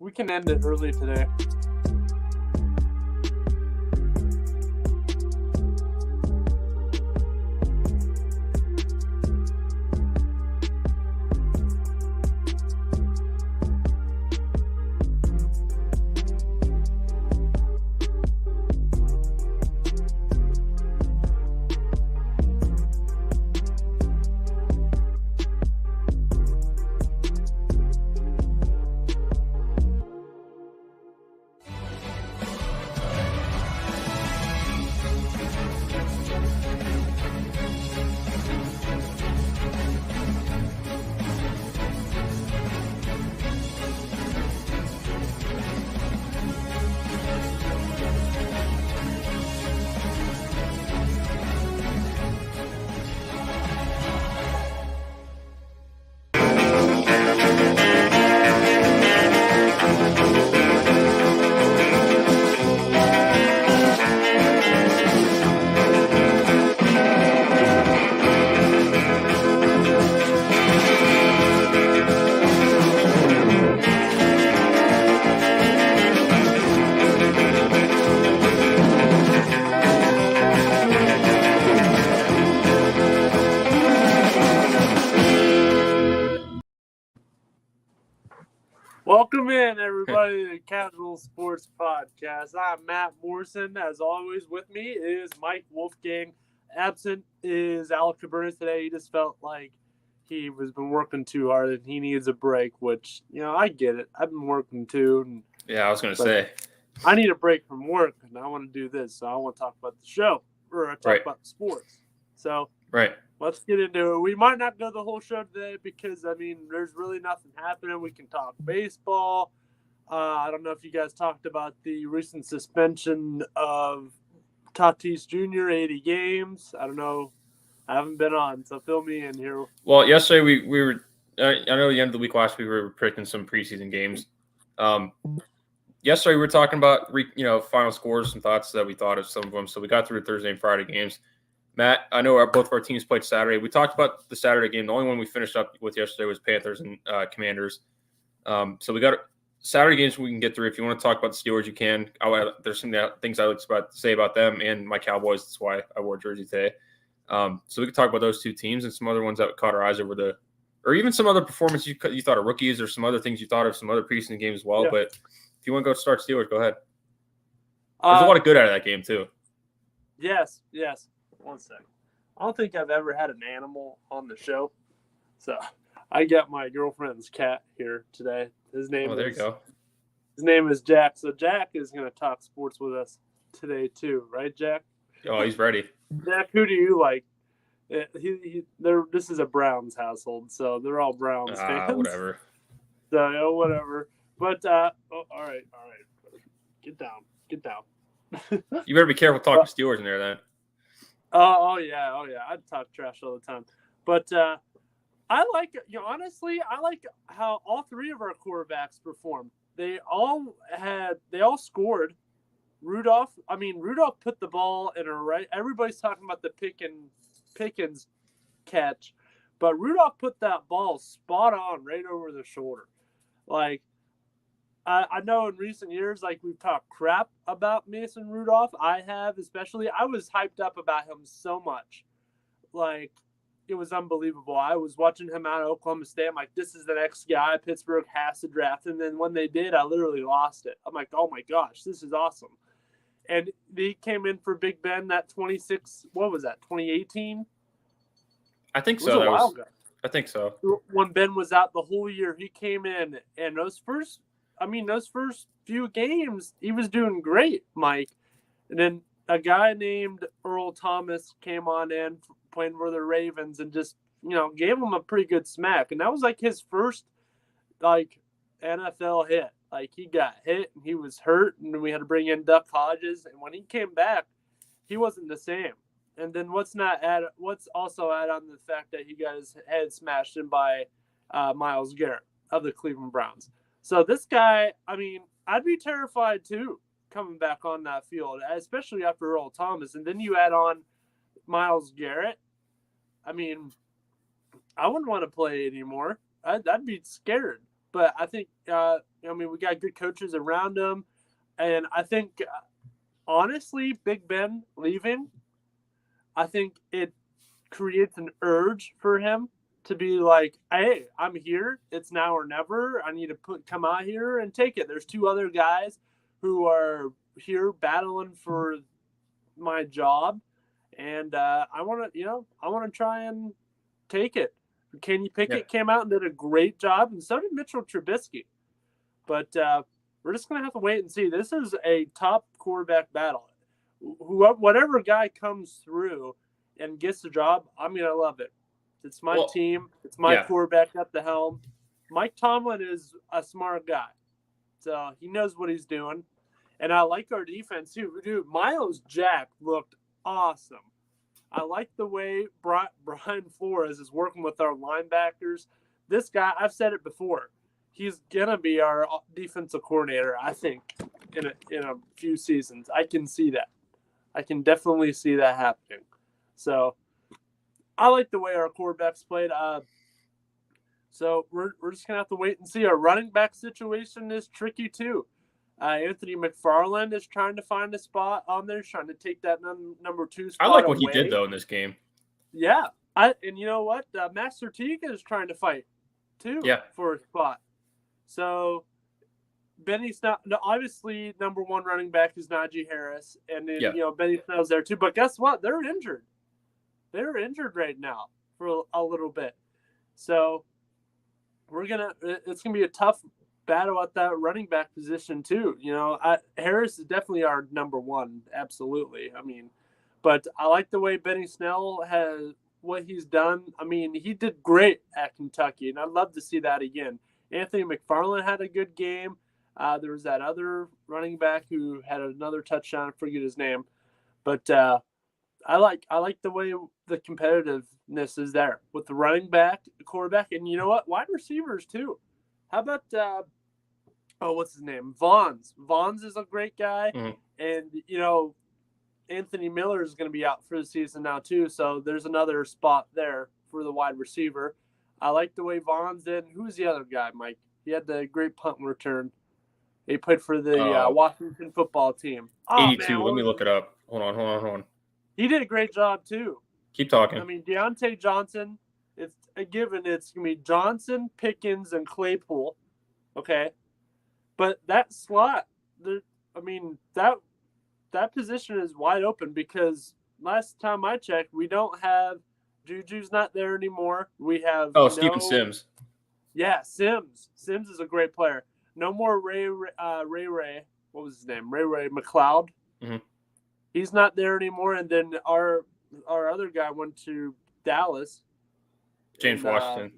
We can end it early today. Welcome in, everybody, to the Casual Sports Podcast. I'm Matt Morrison. As always, with me is Mike Wolfgang. Absent is Alec Cabernet today. He just felt like he was been working too hard and he needs a break, which, I get it. I've been working too. And yeah, I was going to say. I need a break from work, and I want to do this. So I want to talk about the show, or talk about sports. So let's get into it. We might not go the whole show today because, there's really nothing happening. We can talk baseball. I don't know if you guys talked about the recent suspension of Tatis Jr., 80 games. I don't know. I haven't been on, so fill me in here. Well, yesterday we were I know the end of the week last week we were predicting some preseason games. Yesterday we were talking about, final scores and thoughts that we thought of some of them. So we got through Thursday and Friday games. Matt, I know both of our teams played Saturday. We talked about the Saturday game. The only one we finished up with yesterday was Panthers and Commanders. So we got Saturday games we can get through. If you want to talk about the Steelers, you can. There's some things I like to say about them and my Cowboys. That's why I wore a jersey today. So we could talk about those two teams and some other ones that caught our eyes or even some other performance you thought of rookies, or some other things you thought of, some other preseason games as well. Yeah. But if you want to go start Steelers, go ahead. There's a lot of good out of that game too. Yes. 1 second. I don't think I've ever had an animal on the show. So I got my girlfriend's cat here today. His name there you go. His name is Jack. So Jack is going to talk sports with us today too, right, Jack? Oh, he's ready. Jack, who do you like? This is a Browns household, so they're all Browns fans. Whatever. So whatever. But all right. Get down. You better be careful talking Steelers in there then. Oh yeah. I'd talk trash all the time. But I like, honestly, I like how all three of our quarterbacks performed. They all scored. Rudolph put the ball in a right. Everybody's talking about the Pickens catch, but Rudolph put that ball spot on right over the shoulder. Like, I know in recent years, like, we've talked crap about Mason Rudolph. I have, especially. I was hyped up about him so much. Like, it was unbelievable. I was watching him out of Oklahoma State. I'm like, this is the next guy Pittsburgh has to draft. And then when they did, I literally lost it. I'm like, oh my gosh, this is awesome. And he came in for Big Ben that 2018? I think so. It was a while ago. I think so. When Ben was out the whole year, he came in, and those first few games, he was doing great, Mike. And then a guy named Earl Thomas came on in playing for the Ravens and just, gave him a pretty good smack. And that was like his first, NFL hit. Like, he got hit and he was hurt, and we had to bring in Duck Hodges. And when he came back, he wasn't the same. And then what's also add on the fact that he got his head smashed in by Myles Garrett of the Cleveland Browns. So this guy, I'd be terrified too coming back on that field, especially after Earl Thomas. And then you add on Myles Garrett. I wouldn't want to play anymore. I'd be scared. but I think we got good coaches around him, and I think honestly, Big Ben leaving, I think it creates an urge for him to be like, hey, I'm here. It's now or never. I need to come out here and take it. There's two other guys who are here battling for my job, and I want to try and take it. Kenny Pickett came out and did a great job, and so did Mitchell Trubisky. But we're just going to have to wait and see. This is a top quarterback battle. Whatever guy comes through and gets the job, I'm going to love it. It's my team. It's my quarterback at the helm. Mike Tomlin is a smart guy. So he knows what he's doing. And I like our defense, too. Dude, Miles Jack looked awesome. I like the way Brian Flores is working with our linebackers. This guy, I've said it before, he's going to be our defensive coordinator, I think, in a few seasons. I can see that. I can definitely see that happening. So I like the way our quarterbacks played. So we're just going to have to wait and see. Our running back situation is tricky, too. Anthony McFarland is trying to find a spot on there, trying to take that number 2 spot. I like what he did, though, in this game. Yeah. And you know what? Max Ortega is trying to fight, too, for a spot. So Benny Snell, obviously, number 1 running back is Najee Harris. And then, Benny Snell's there, too. But guess what? They're injured. They're injured right now for a little bit. So it's going to be a tough battle at that running back position too. Harris is definitely our number 1. Absolutely. But I like the way Benny Snell has what he's done. He did great at Kentucky, and I'd love to see that again. Anthony McFarland had a good game. There was that other running back who had another touchdown. I forget his name, but I like the way the competitiveness is there with the running back, the quarterback, and you know what? Wide receivers too. How about what's his name? Vaughns. Vaughns is a great guy, and Anthony Miller is going to be out for the season now too. So there's another spot there for the wide receiver. I like the way Vaughns did. Who's the other guy, Mike? He had the great punt return. He played for the Washington football team. 82. Man, let me look it up. Hold on. He did a great job too. Keep talking. Deontay Johnson. It's a given. It's going to be Johnson, Pickens, and Claypool. Okay. But that slot, that position is wide open because last time I checked, we don't have Juju's not there anymore. We have Stephen Sims. Yeah, Sims. Sims is a great player. No more Ray. What was his name? Ray McLeod. Mm-hmm. He's not there anymore. And then our other guy went to Dallas. James Washington.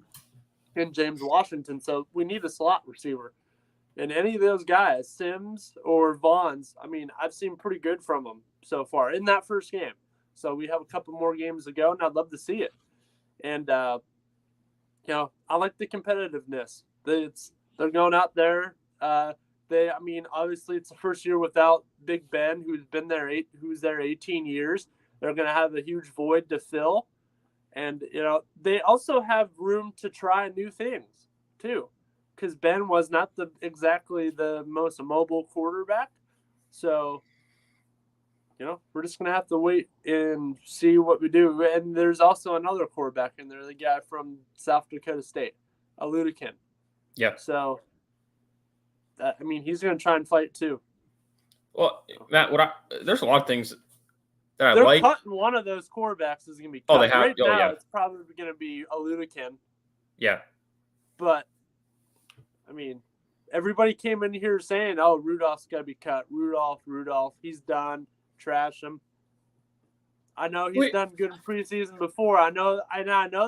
So we need a slot receiver. And any of those guys, Sims or Vaughns, I've seen pretty good from them so far in that first game. So we have a couple more games to go, and I'd love to see it. And, I like the competitiveness. They're going out there. Obviously it's the first year without Big Ben, who's been there, who's there 18 years. They're going to have a huge void to fill. And, they also have room to try new things, too. Because Ben was not exactly the most mobile quarterback. So, we're just going to have to wait and see what we do. And there's also another quarterback in there, the guy from South Dakota State, Aludikin. Yeah. So, he's going to try and fight too. Well, Matt, there's a lot of things that They're like. cutting one of those quarterbacks is going to be cut. Oh, they have. Right now, it's probably going to be Aludikin. Yeah. But, everybody came in here saying, "Oh, Rudolph's got to be cut. Rudolph, he's done. Trash him." I know he's done good in preseason before. I know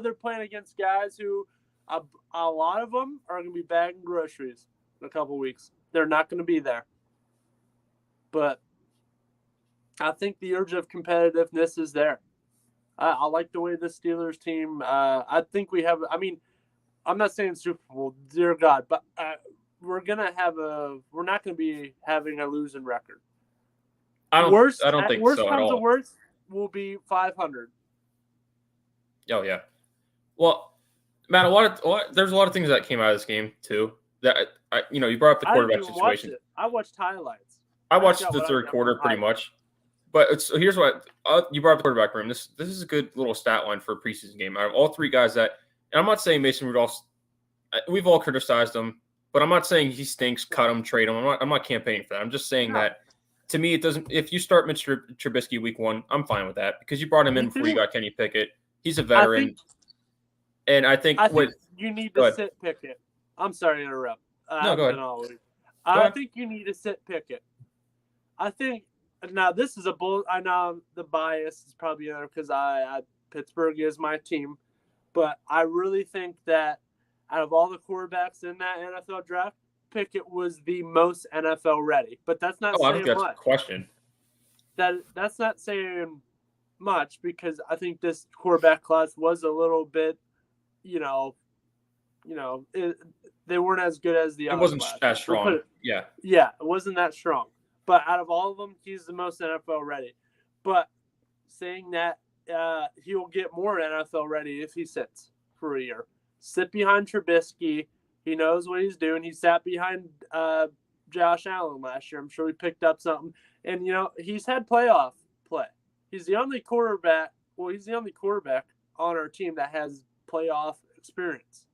they're playing against guys who, a lot of them are going to be bagging groceries in a couple weeks. They're not going to be there. But I think the urge of competitiveness is there. I like the way the Steelers team. I think we have. I'm not saying Super Bowl, dear God, but we're not going to be having a losing record. I don't think worst so at comes to all. worst, we'll be 500. Oh yeah. Well, Matt, there's a lot of things that came out of this game too you brought up the I didn't quarterback even watch situation. it. I watched highlights. I watched the third quarter pretty much. But here's what you brought up the quarterback room. This is a good little stat line for a preseason game. Out of all three guys and I'm not saying Mason Rudolph, we've all criticized him, but I'm not saying he stinks, cut him, trade him. I'm not campaigning for that. I'm just saying that to me, it doesn't. If you start Mitch Trubisky week 1, I'm fine with that because you brought him in before you got Kenny Pickett. He's a veteran, I think you need to sit Pickett. I'm sorry to interrupt. No, go ahead. I think you need to sit Pickett. I think now this is I know the bias is probably there because Pittsburgh is my team, but I really think that out of all the quarterbacks in that NFL draft, Pickett was the most NFL ready. But that's not saying I think that's much. A question. That's not saying much because I think this quarterback class was a little bit, they weren't as good as the other. It wasn't class. as strong. Yeah, it wasn't that strong. But out of all of them, he's the most NFL ready. But saying that, he will get more NFL ready if he sits for a year. Sit behind Trubisky. He knows what he's doing. He sat behind Josh Allen last year. I'm sure he picked up something. And, he's had playoff play. He's the only quarterback. Well, he's the only quarterback on our team that has playoff experience.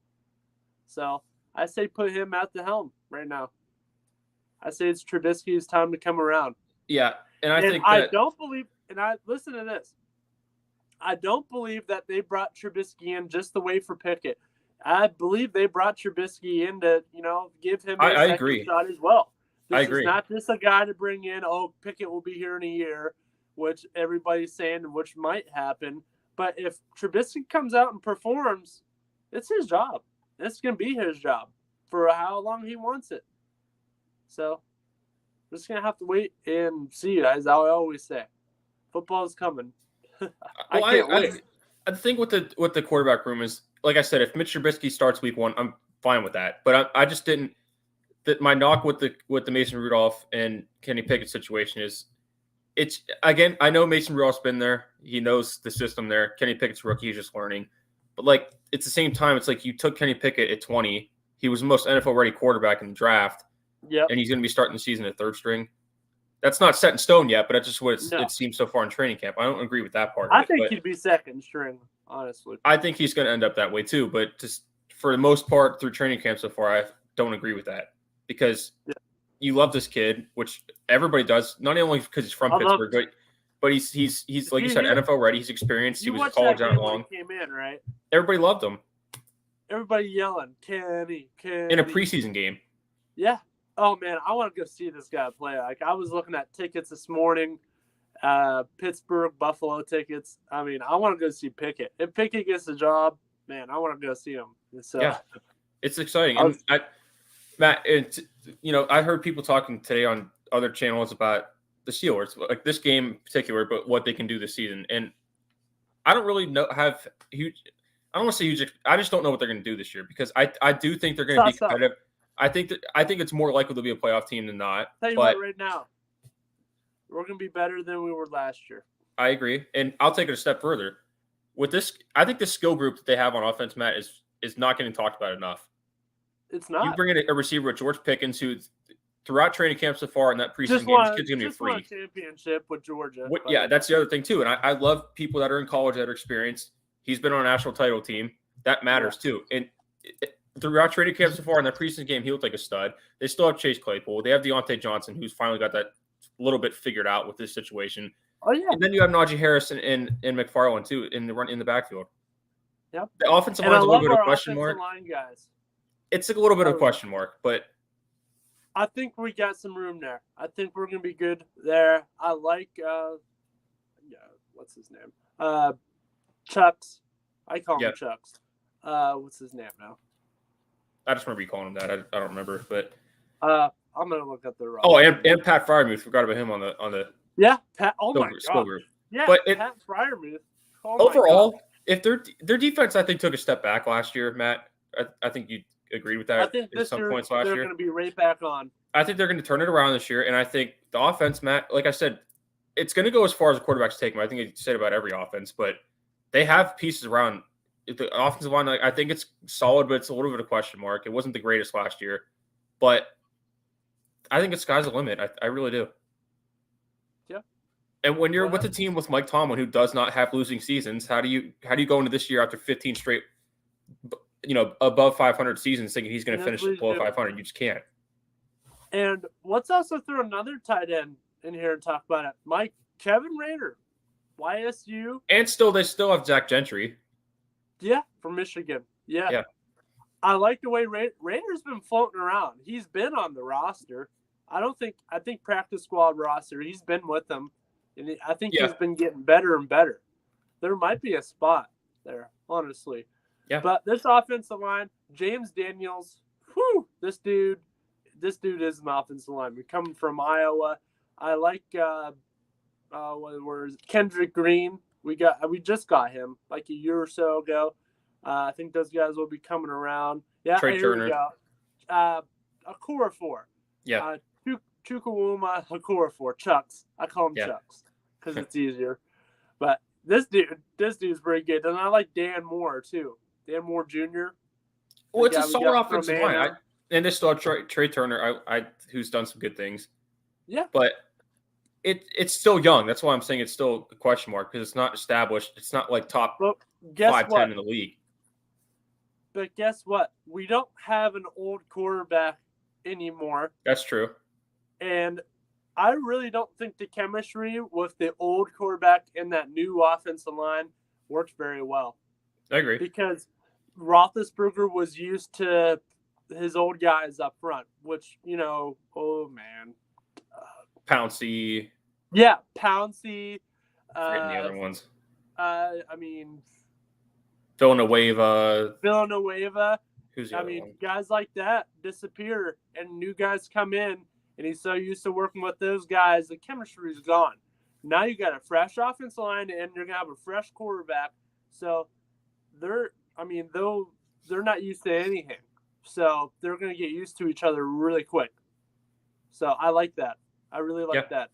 So I say put him at the helm right now. I say it's Trubisky's time to come around. Yeah, and I think I don't believe. And listen to this. I don't believe that they brought Trubisky in just the way for Pickett. I believe they brought Trubisky in to, give him a second shot as well. This is not just a guy to bring in. Oh, Pickett will be here in a year, which everybody's saying, which might happen. But if Trubisky comes out and performs, it's his job. It's going to be his job for how long he wants it. So, we're just going to have to wait and see, as I always say. Football's coming. I can't wait. I think with the quarterback room is, like I said, if Mitch Trubisky starts week 1, I'm fine with that. But I just didn't. That my knock with the Mason Rudolph and Kenny Pickett situation is, it's again. I know Mason Rudolph's been there. He knows the system there. Kenny Pickett's rookie. He's just learning. But it's the same time. It's like you took Kenny Pickett at 20. He was the most NFL ready quarterback in the draft. Yeah, and he's going to be starting the season at third string. That's not set in stone yet, but that's just what it seems so far in training camp. I don't agree with that part. I think he'd be second string, honestly. I think he's going to end up that way too, but just for the most part through training camp so far, I don't agree with that because you love this kid, which everybody does, not only because he's from Pittsburgh, but he's like you said, NFL ready. He's experienced. He was in college out long. Came in, right? Everybody loved him. Everybody yelling, Kenny. In a preseason game. Yeah. Oh, man, I want to go see this guy play. I was looking at tickets this morning, Pittsburgh, Buffalo tickets. I mean, I want to go see Pickett. If Pickett gets the job, man, I want to go see him. So, it's exciting. Matt, I heard people talking today on other channels about the Steelers, like this game in particular, but what they can do this season. And I don't really have huge – I don't want to say huge – I just don't know what they're going to do this year because I do think they're going to be competitive. I think it's more likely to be a playoff team than not. Tell you what, right now, we're going to be better than we were last year. I agree, and I'll take it a step further. With this, I think the skill group that they have on offense, Matt, is not getting talked about enough. It's not. You bring in a receiver with George Pickens, who throughout training camp so far in that preseason game, this kid's going to be a freak. Just won a championship with Georgia. That's the other thing too. And I love people that are in college that are experienced. He's been on a national title team. That matters too. And throughout training camp so far in that preseason game, he looked like a stud. They still have Chase Claypool. They have Deontay Johnson, who's finally got that little bit figured out with this situation. Oh yeah. And then you have Najee Harris and McFarland too in the backfield. Yep. The offensive line's a little bit of a question mark. Line guys. It's a little bit of a question mark, but I think we got some room there. I think we're gonna be good there. I like what's his name? Chucks. I call him Chucks. What's his name now? I just remember you calling him that. I don't remember, but I'm gonna look at the wrong. Oh, and Pat Freiermuth. Forgot about him on the Pat. Oh my god. Group. Yeah, but Pat Freiermuth. Overall, if their defense, I think, took a step back last year, Matt. I think you agreed with that. I think at some points last year they're going to be right back on. I think they're going to turn it around this year, and I think the offense, Matt, like I said, it's going to go as far as the quarterbacks take them. I think you said about every offense, but they have pieces around the offensive line. I think it's solid, but it's a little bit of a question mark. It wasn't the greatest last year. but I think the sky's the limit. I really do. Yeah. And when you're with a team with Mike Tomlin, who does not have losing seasons, how do you go into this year after 15 straight, above 500 seasons, thinking he's going to finish below 500? You just can't. And let's also throw another tight end in here and talk about it. Kevin Rader, YSU. And they still have Zach Gentry. Yeah, from Michigan. Yeah. I like the way Rader's been floating around. He's been on the roster. I think practice squad roster. He's been with them. And I think he's been getting better and better. There might be a spot there, honestly. Yeah. But this offensive line, James Daniels, this dude is an offensive lineman coming from Iowa. I like Kendrick Green. We just got him like a year or so ago. I think those guys will be coming around. Yeah, Trey Turner. Okorafor. Yeah. Chukwuma Okorafor. Chucks. I call him Chucks because it's easier. But this dude's pretty good. And I like Dan Moore too. Dan Moore Jr. Well, it's a solid offensive line. And they still have Trey Turner, who's done some good things. Yeah. But it's still young. That's why I'm saying it's still a question mark, because it's not established. It's not like top 5-10 in the league. But guess what? We don't have an old quarterback anymore. That's true. And I really don't think the chemistry with the old quarterback and that new offensive line worked very well. I agree. Because Roethlisberger was used to his old guys up front, which, oh, man. Pouncey. Yeah, Pouncey. And the other ones. Villanueva. Who's the other one? Guys like that disappear, and new guys come in, and he's so used to working with those guys, the chemistry is gone. Now you got a fresh offensive line, and you're gonna have a fresh quarterback. So they're not used to anything. So they're gonna get used to each other really quick. So I like that. I really like that.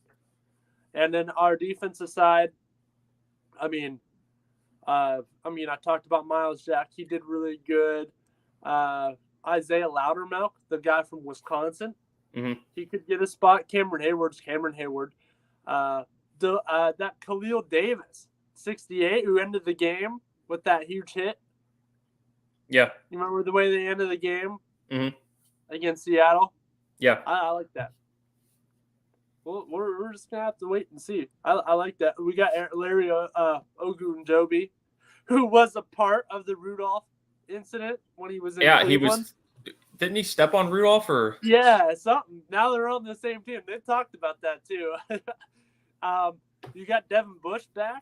And then our defensive side, I talked about Miles Jack. He did really good. Isaiah Loudermilk, the guy from Wisconsin, he could get a spot. Cameron Hayward. That Khalil Davis, 68, who ended the game with that huge hit. Yeah. You remember the way they ended the game against Seattle? Yeah. I like that. Well, we're just going to have to wait and see. I like that. We got Larry Ogunjobi, who was a part of the Rudolph incident when he was in Cleveland. He was. Didn't he step on Rudolph or? Yeah, something. Now they're on the same team. They talked about that too. You got Devin Bush back.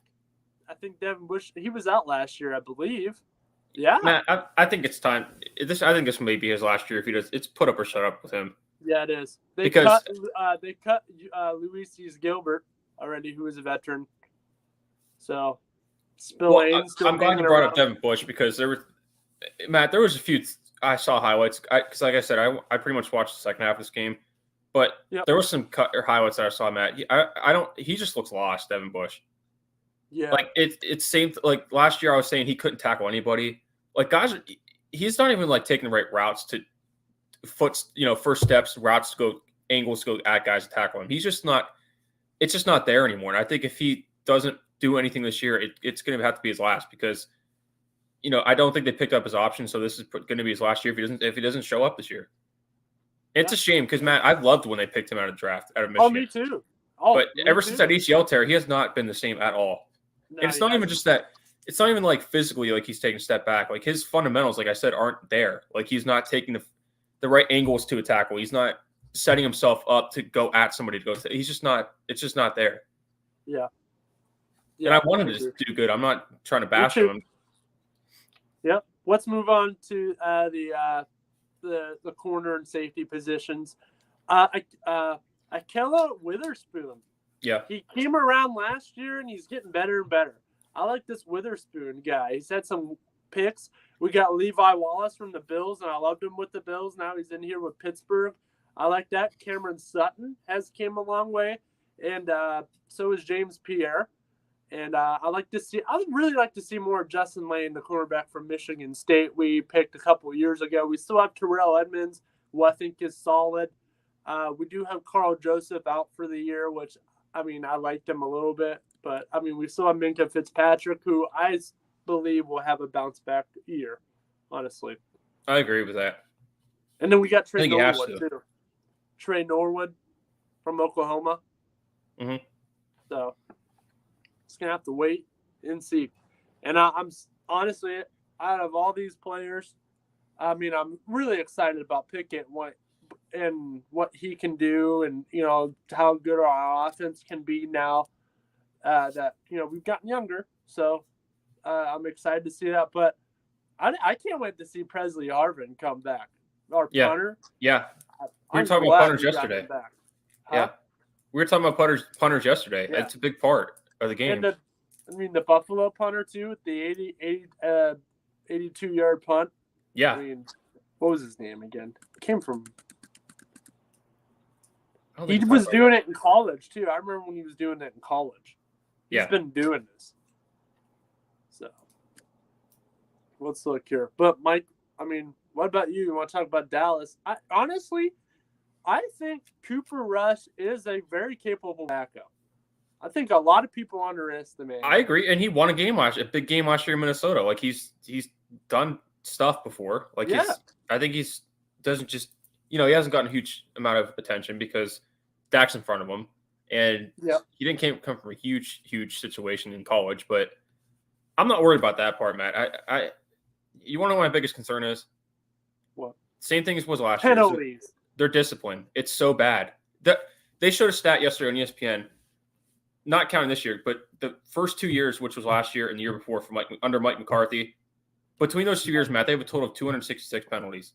I think Devin Bush, he was out last year, I believe. Yeah. Matt, I think it's time. I think this may be his last year if he does. It's put up or shut up with him. Yeah, it is. They cut Luis Gilbert already, who is a veteran. So, Spillane's I'm glad you brought up Devin Bush, because there was a few I saw highlights, because like I said, I pretty much watched the second half of this game, but there was some highlights that I saw. Matt, he just looks lost, Devin Bush. Yeah, like it's same like last year I was saying he couldn't tackle anybody. Like guys, he's not even like taking the right routes to first steps, routes to go, angles to go at guys to tackle him. He's just not. It's just not there anymore. And I think if he doesn't do anything this year, it's going to have to be his last, because I don't think they picked up his option. So this is going to be his last year if he doesn't show up this year. It's a shame, because Matt, I loved when they picked him out of Michigan. Oh, me too. But ever since that ACL tear, he has not been the same at all. No, and it's not even just that. It's not even like physically, like he's taking a step back. Like his fundamentals, like I said, aren't there. Like he's not taking the right angles to a tackle. He's not setting himself up to go at somebody to go. He's just not. It's just not there. Yeah. And I want him to do good. I'm not trying to bash him. Yep. Let's move on to the corner and safety positions. Akella Witherspoon. Yeah. He came around last year, and he's getting better and better. I like this Witherspoon guy. He's had some picks. We got Levi Wallace from the Bills, and I loved him with the Bills. Now he's in here with Pittsburgh. I like that. Cameron Sutton has came a long way, and so is James Pierre. And I would really like to see more of Justin Lane, the cornerback from Michigan State we picked a couple of years ago. We still have Terrell Edmonds, who I think is solid. We do have Carl Joseph out for the year, which, I mean, I liked him a little bit. But, I mean, we still have Minka Fitzpatrick, who I believe will have a bounce-back year, honestly. I agree with that. And then we got Trey I think he has Norwood, to. too. Trey Norwood from Oklahoma. Mhm. So, just going to have to wait and see. And I'm honestly, out of all these players, I mean, I'm really excited about Pickett and what he can do, and how good our offense can be now that we've gotten younger. So I'm excited to see that. But I can't wait to see Presley Harvin come back. Our punter. Yeah. We were I'm talking about glad punters we got yesterday. him back. Yeah. We were talking about punters yesterday. Yeah. It's a big part of the game. And the Buffalo punter too, with the 82-yard punt. Yeah. I mean, what was his name again? Came from. He was doing it in college too. I remember when he was doing it in college. He's been doing this. So let's look here. But Mike, I mean, what about you? You want to talk about Dallas? Honestly, I think Cooper Rush is a very capable backup. I think a lot of people underestimate him. I agree, and he won a big game last year in Minnesota. Like he's done stuff before. Like I think he hasn't gotten a huge amount of attention because Dak's in front of him, and he didn't come from a huge situation in college. But I'm not worried about that part, Matt. You want to know what my biggest concern is? What? Same thing as was last Penalties. year. Their discipline. It's so bad. They showed a stat yesterday on ESPN. Not counting this year, but the first 2 years, which was last year and the year before under Mike McCarthy, between those 2 years, Matt, they have a total of 266 penalties.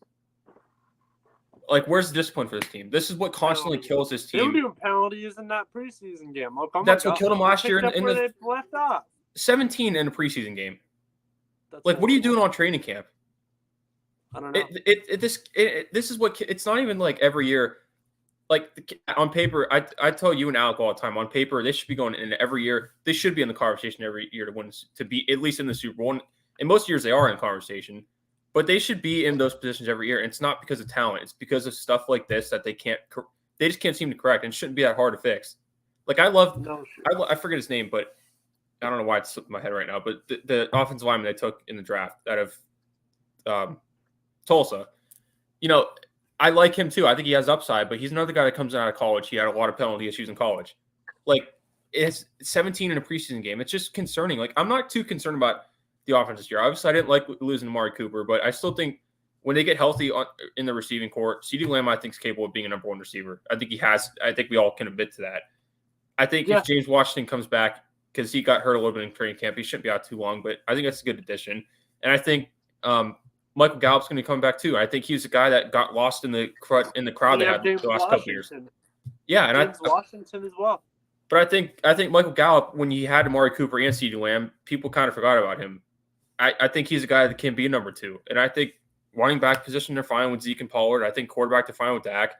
Like, where's the discipline for this team? This is what constantly kills this team. They were doing penalties in that preseason game. That's what killed them last year in the left off. 17 in a preseason game. What are you doing on training camp? I don't know. This is what it's not even like every year. Like on paper, I tell you and Alec all the time. On paper, they should be going in every year. They should be in the conversation every year to win, to be at least in the Super Bowl. And most years they are in conversation, but they should be in those positions every year. And it's not because of talent; it's because of stuff like this that they just can't seem to correct, and it shouldn't be that hard to fix. Like I forget his name, but I don't know why it slipped my head right now. But the offensive lineman they took in the draft out of Tulsa, I like him too. I think he has upside, but he's another guy that comes out of college. He had a lot of penalty issues in college. Like, it's 17 in a preseason game. It's just concerning. Like, I'm not too concerned about the offense this year. Obviously, I didn't like losing Amari Cooper, but I still think when they get healthy in the receiving corps, CeeDee Lamb, I think, is capable of being a number one receiver. I think he has. I think we all can admit to that. I think if James Washington comes back, because he got hurt a little bit in training camp, he shouldn't be out too long, but I think that's a good addition. And I think Michael Gallup's going to come back too. I think he's a guy that got lost in the crowd they had the last couple of years. Yeah, and James Washington as well. But I think Michael Gallup, when he had Amari Cooper and CeeDee Lamb, people kind of forgot about him. I think he's a guy that can be a number two. And I think running back position, they're fine with Zeke and Pollard. I think quarterback, they're fine with Dak.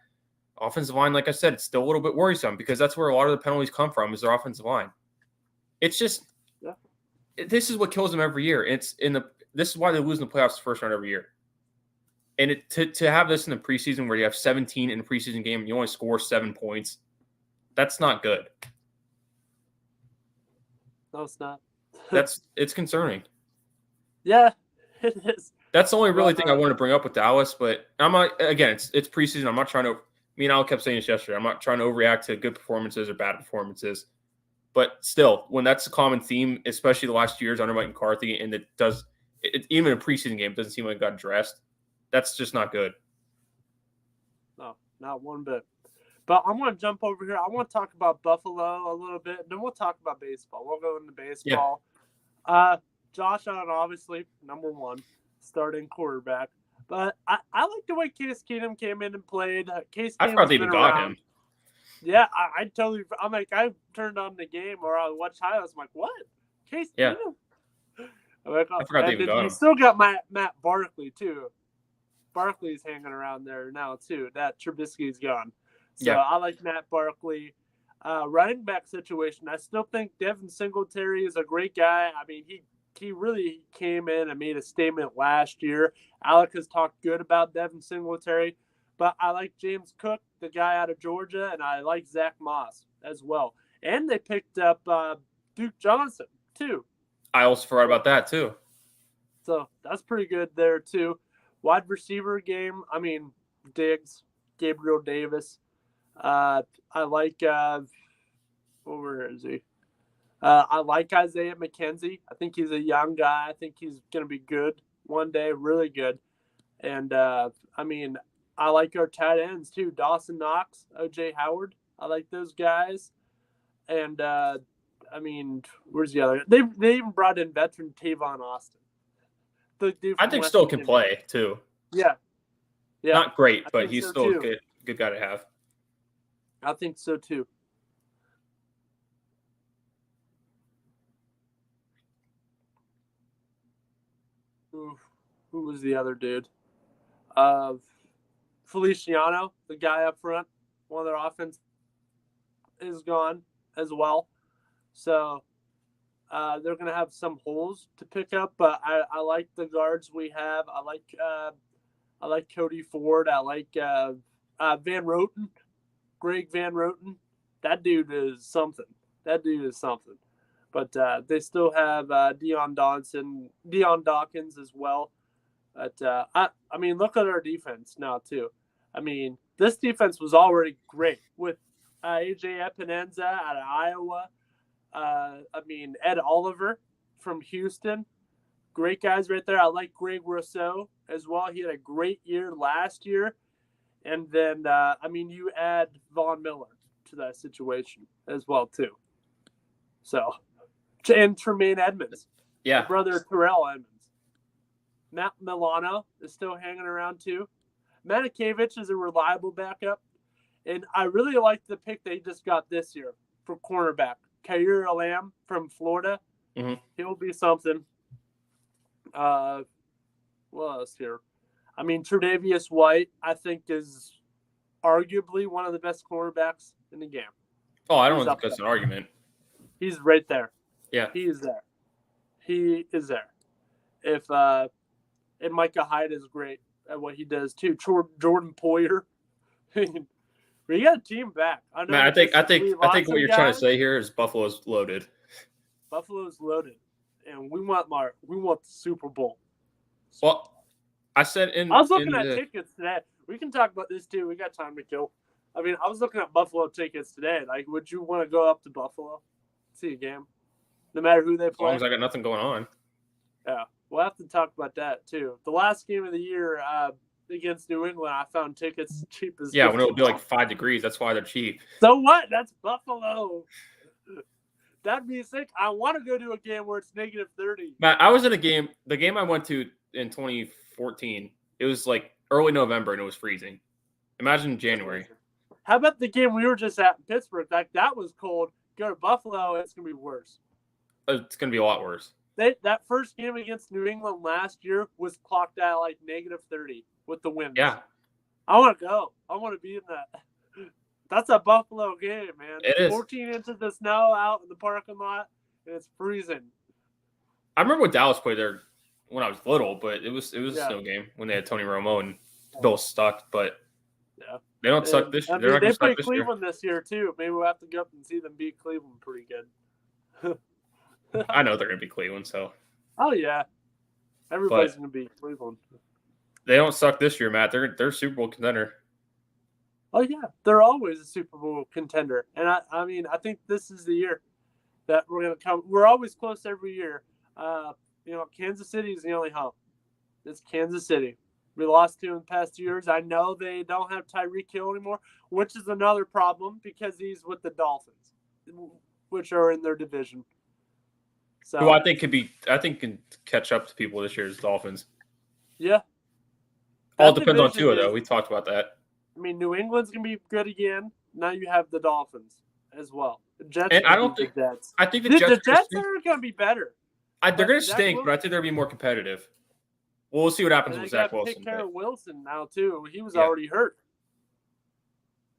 Offensive line, like I said, it's still a little bit worrisome because that's where a lot of the penalties come from is their offensive line. It's just this is what kills them every year. This is why they lose in the playoffs the first round every year. And to have this in the preseason where you have 17 in a preseason game and you only score 7 points, that's not good. No, it's not. It's concerning. Yeah, it is. That's the only really thing I wanted to bring up with Dallas. But I'm not. Again, it's preseason. I'm not trying to. Me and Al kept saying this yesterday. I'm not trying to overreact to good performances or bad performances. But still, when that's a common theme, especially the last 2 years under Mike McCarthy, and even a preseason game doesn't seem like it got addressed. That's just not good. No, not one bit. But I'm going to jump over here. I want to talk about Buffalo a little bit. Then we'll talk about baseball. We'll go into baseball. Yeah. Josh Allen, obviously, number one, starting quarterback. But I like the way Case Keenum came in and played. I forgot they even got him. Yeah, I turned on the game or I watched highlights. I'm like, what? Case Keenum? I forgot they even got him. You still got Matt Barkley, too. Barkley's hanging around there now, too. That Trubisky's gone. So I like Matt Barkley. Running back situation, I still think Devin Singletary is a great guy. I mean, he really came in and made a statement last year. Alec has talked good about Devin Singletary. but I like James Cook, the guy out of Georgia, and I like Zach Moss as well. And they picked up Duke Johnson, too. I also forgot about that, too. So that's pretty good there, too. Wide receiver game, I mean, Diggs, Gabriel Davis. I like, where is he? I like Isaiah McKenzie. I think he's a young guy. I think he's going to be good one day, really good. And, I mean, I like our tight ends, too. Dawson Knox, O.J. Howard. I like those guys. And, I mean, where's the other? They even brought in veteran Tavon Austin. I think still can play, too. Yeah. Not great, but he's still a good guy to have. I think so, too. Who was the other dude? Feliciano, the guy up front, one of their offense is gone as well. So they're going to have some holes to pick up, but I like the guards we have. I like Cody Ford. I like Van Roten, Greg Van Roten. That dude is something. But they still have Deion Dawkins as well. But I mean, look at our defense now too. I mean, this defense was already great with AJ Epinenza out of Iowa. I mean, Ed Oliver from Houston. Great guys right there. I like Greg Rousseau as well. He had a great year last year. And then, I mean, you add Von Miller to that situation as well too. So, and Tremaine Edmonds. Yeah. Brother Terrell Edmonds. Matt Milano is still hanging around too. Matakevich is a reliable backup. And I really like the pick they just got this year for cornerback. Kair Elam from Florida. Mm-hmm. He'll be something. What else here? I mean, Tre'Davious White, I think, is arguably one of the best cornerbacks in the game. Oh, I don't think that's an argument. He's right there. Yeah. He is there. And Micah Hyde is great at what he does too. Jordan Poyer. We got a team back. I think what you're trying to say here is Buffalo's loaded. Buffalo's loaded, and we want the Super Bowl. Well, I was looking at tickets today. We can talk about this too. We got time to kill. I mean, I was looking at Buffalo tickets today. Like, would you want to go up to Buffalo, see a game, no matter who they play? As long as I got nothing going on. Yeah, we'll have to talk about that too. The last game of the year against New England, I found tickets cheap as when it'll be like 5 degrees. That's why they're cheap. So what? That's Buffalo. That'd be sick. I want to go to a game where it's -30. Matt, I was in a game. The game I went to in 2014, it was like early November and it was freezing. Imagine January. How about the game we were just at in Pittsburgh? Like, that was cold. Go to Buffalo, it's going to be worse. It's going to be a lot worse. That first game against New England last year was clocked at like -30 with the wind. Yeah. I want to go. I want to be in that. That's a Buffalo game, man. It is. 14 inches of snow out in the parking lot, and it's freezing. I remember when Dallas played there when I was little, but it was a snow game when they had Tony Romo and Bill sucked, but they don't suck this year. They play Cleveland this year too. Maybe we'll have to go up and see them beat Cleveland pretty good. I know they're going to be Cleveland, so. Oh yeah, everybody's going to be Cleveland. They don't suck this year, Matt. They're a Super Bowl contender. Oh yeah, they're always a Super Bowl contender, and I mean I think this is the year that we're going to come. We're always close every year. Kansas City is the only hump. It's Kansas City. We lost to in the past 2 years. I know they don't have Tyreek Hill anymore, which is another problem because he's with the Dolphins, which are in their division. So who I think can catch up to people this year is Dolphins. Yeah. All depends on Tua, though. We talked about that. I mean, New England's going to be good again. Now you have the Dolphins as well. The Jets. And I think the Jets are going to be better. They're going to stink, but I think they're going to be more competitive. We'll see what happens with Zach Wilson. Take care of Wilson now too. He was already hurt.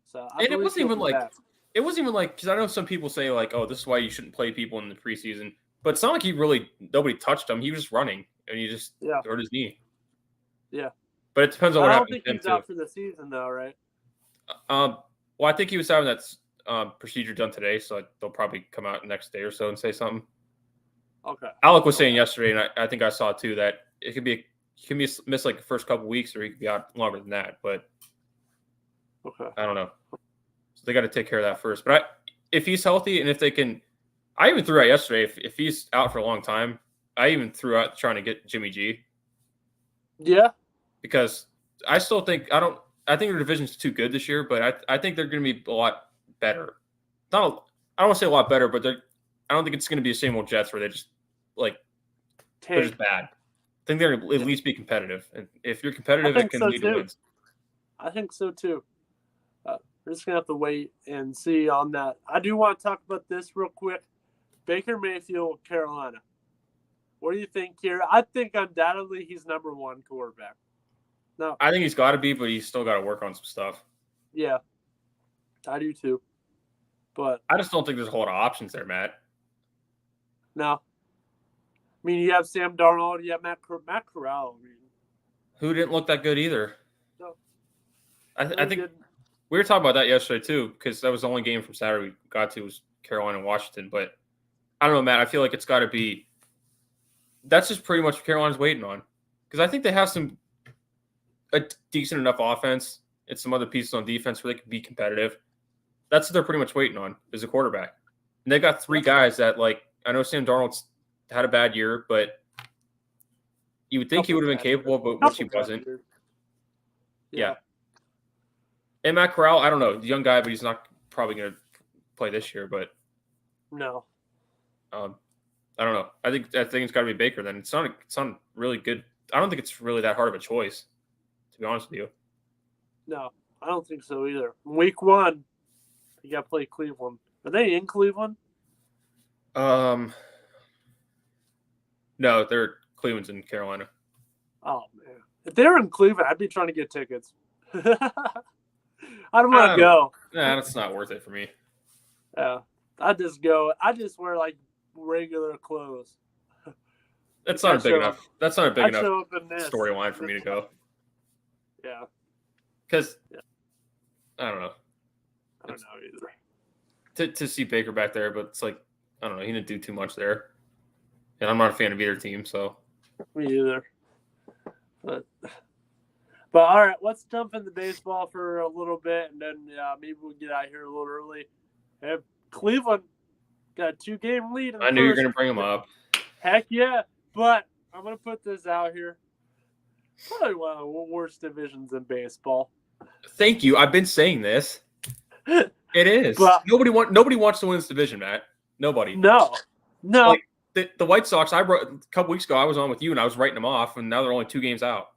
So it wasn't even like because I know some people say like, oh, this is why you shouldn't play people in the preseason. But it's not like nobody touched him. He was just running and he just hurt his knee. Yeah. But it depends on I what don't happens think to him he's too. out for the season, though, right? Well, I think he was having that procedure done today, so they'll probably come out next day or so and say something. Okay. Alec was saying yesterday, and I think I saw too, that he can miss like the first couple weeks, or he could be out longer than that. But I don't know. So they got to take care of that first. But if he's healthy and if they can, I even threw out yesterday. If he's out for a long time, I even threw out trying to get Jimmy G. Yeah. Because I still think I think their division's too good this year, but I think they're going to be a lot better. I don't want to say a lot better, but I don't think it's going to be the same old Jets where they just they're just bad. I think they're going to at least be competitive, and if you're competitive, it can lead to wins. I think so too. We're just gonna have to wait and see on that. I do want to talk about this real quick. Baker Mayfield, Carolina. What do you think here? I think undoubtedly he's number one quarterback. No, I think he's got to be, but he's still got to work on some stuff. Yeah, I do too. But I just don't think there's a whole lot of options there, Matt. No. I mean, you have Sam Darnold, you have Matt Corral. I mean, who didn't look that good either. No. I think didn't. We were talking about that yesterday too, because that was the only game from Saturday we got to was Carolina and Washington. But I don't know, Matt. I feel like it's got to be. That's just pretty much what Carolina's waiting on, because I think they have a decent enough offense and some other pieces on defense where they can be competitive. That's what they're pretty much waiting on is a quarterback. And they got three guys that, like, I know Sam Darnold's had a bad year, but you would think he would have been capable, but which he wasn't. Yeah. And Matt Corral, I don't know, young guy, but he's not probably going to play this year. But no, I don't know. I think it's got to be Baker. Then it's not really good. I don't think it's really that hard of a choice, to be honest with you. No, I don't think so either. Week 1, you got to play Cleveland. Are they in Cleveland? No, Cleveland's in Carolina. Oh man, if they were in Cleveland, I'd be trying to get tickets. I don't want to go. Nah, that's not worth it for me. Yeah, I just go. I just wear like regular clothes. That's not a big enough. That's not a big enough storyline for me to go. Yeah. Because I don't know. I don't know either. To see Baker back there, but it's like I don't know. He didn't do too much there, and I'm not a fan of either team. So me either. But all right, let's jump into baseball for a little bit, and then maybe we'll get out here a little early. Cleveland got a 2-game lead. I knew you were going to bring them up. Heck yeah, but I'm going to put this out here. Probably one of the worst divisions in baseball. Thank you. I've been saying this. It is. But nobody wants to win this division, Matt. Nobody. No. Like the White Sox, a couple weeks ago, I was on with you, and I was writing them off, and now they're only 2 games out.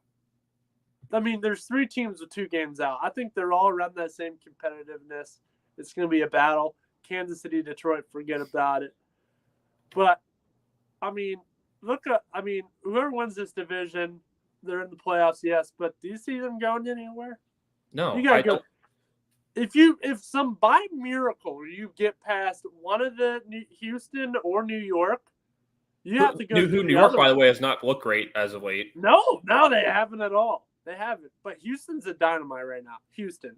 I mean, there's 3 teams with 2 games out. I think they're all around that same competitiveness. It's going to be a battle. Kansas City, Detroit, forget about it. But, I mean, whoever wins this division, they're in the playoffs, yes. But do you see them going anywhere? No, you gotta go. If by miracle you get past one of the Houston or New York, you have to go. New York, by the way, has not looked great as of late. No, they haven't at all. They haven't. But Houston's a dynamite right now. Houston